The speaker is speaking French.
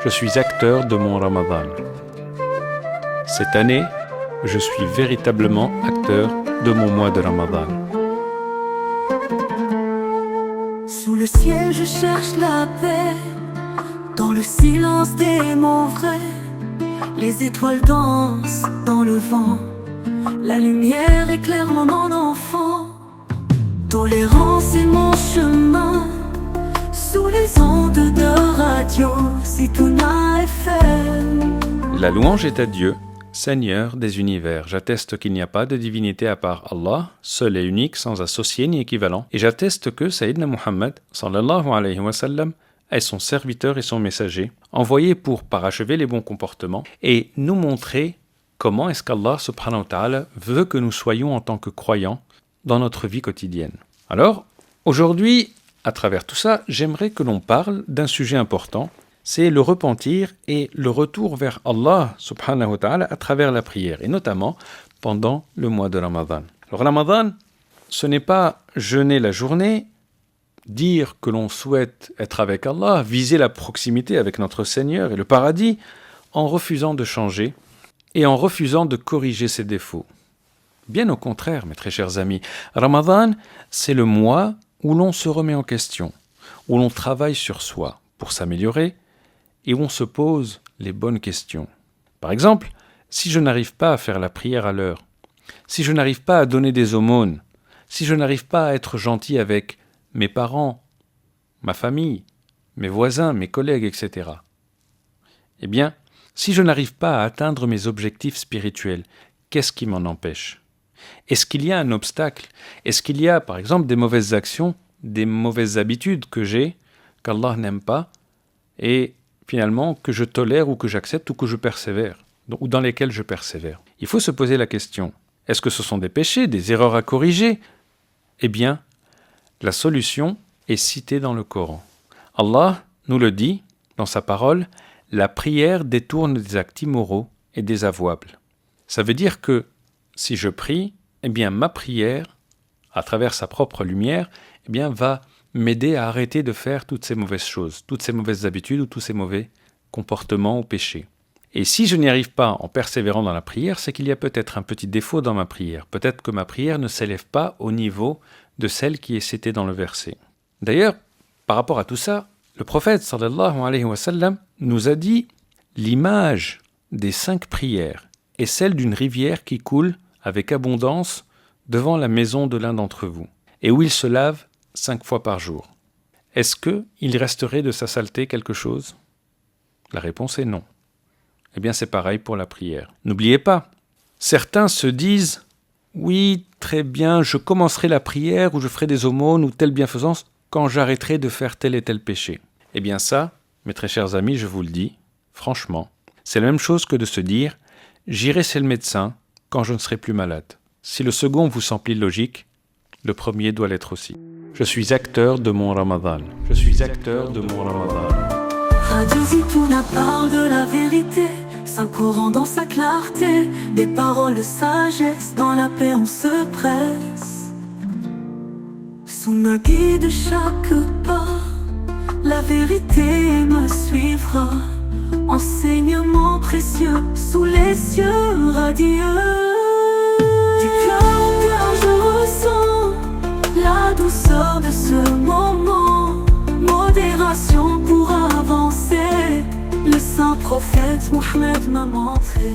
je suis acteur de mon Ramadan. Cette année, je suis véritablement acteur de mon mois de Ramadan. Sous le ciel, je cherche la paix, dans le silence des mots vrais. Les étoiles dansent dans le vent, la lumière éclaire mon enfant. Tolérance est mon chemin, sous les ondes de radio, Zitouna FM. La louange est à Dieu, Seigneur des univers. J'atteste qu'il n'y a pas de divinité à part Allah, seul et unique, sans associé ni équivalent. Et j'atteste que Sayyidina Muhammad, sallallahu alayhi wa sallam, est son serviteur et son messager, envoyé pour parachever les bons comportements et nous montrer comment est-ce qu'Allah subhanahu wa ta'ala veut que nous soyons en tant que croyants dans notre vie quotidienne. Alors, aujourd'hui, à travers tout ça, j'aimerais que l'on parle d'un sujet important, c'est le repentir et le retour vers Allah subhanahu wa ta'ala à travers la prière, et notamment pendant le mois de Ramadan. Le Ramadan, ce n'est pas jeûner la journée, dire que l'on souhaite être avec Allah, viser la proximité avec notre Seigneur et le paradis, en refusant de changer et en refusant de corriger ses défauts. Bien au contraire, mes très chers amis, Ramadan, c'est le mois où l'on se remet en question, où l'on travaille sur soi pour s'améliorer et où on se pose les bonnes questions. Par exemple, si je n'arrive pas à faire la prière à l'heure, si je n'arrive pas à donner des aumônes, si je n'arrive pas à être gentil avec mes parents, ma famille, mes voisins, mes collègues, etc. Eh bien, si je n'arrive pas à atteindre mes objectifs spirituels, qu'est-ce qui m'en empêche ? Est-ce qu'il y a un obstacle ? Est-ce qu'il y a, par exemple, des mauvaises actions, des mauvaises habitudes que j'ai, qu'Allah n'aime pas, et finalement que je tolère ou que j'accepte ou que je persévère, ou dans lesquelles je persévère ? Il faut se poser la question, est-ce que ce sont des péchés, des erreurs à corriger ? Eh bien, la solution est citée dans le Coran. Allah nous le dit dans sa parole, la prière détourne des actes immoraux et désavouables. Ça veut dire que si je prie, eh bien ma prière, à travers sa propre lumière, eh bien va m'aider à arrêter de faire toutes ces mauvaises choses, toutes ces mauvaises habitudes ou tous ces mauvais comportements ou péchés. Et si je n'y arrive pas en persévérant dans la prière, c'est qu'il y a peut-être un petit défaut dans ma prière. Peut-être que ma prière ne s'élève pas au niveau de celle qui est citée dans le verset. D'ailleurs, par rapport à tout ça, le prophète sallallahu alayhi wa sallam nous a dit « L'image des 5 prières est celle d'une rivière qui coule avec abondance devant la maison de l'un d'entre vous, et où il se lave 5 fois par jour. Est-ce qu'il resterait de sa saleté quelque chose ? » La réponse est non. Eh bien, c'est pareil pour la prière. N'oubliez pas, certains se disent « Oui, très bien, je commencerai la prière ou je ferai des aumônes ou telle bienfaisance quand j'arrêterai de faire tel et tel péché. » Eh bien ça, mes très chers amis, je vous le dis, franchement, c'est la même chose que de se dire « J'irai chez le médecin quand je ne serai plus malade. » Si le second vous semble illogique, le premier doit l'être aussi. Je suis acteur de mon Ramadan. Je suis acteur de mon Ramadan. Radio Zitouna parle de la vérité, Saint-Coran dans sa clarté, des paroles de sagesse, dans la paix on se presse. Sous ma guide chaque pas, la vérité me suivra. Enseignement précieux, sous les cieux radieux. Du cœur au cœur je ressens la douceur de ce moment. Modération pour avancer, le saint prophète Mohammed m'a montré.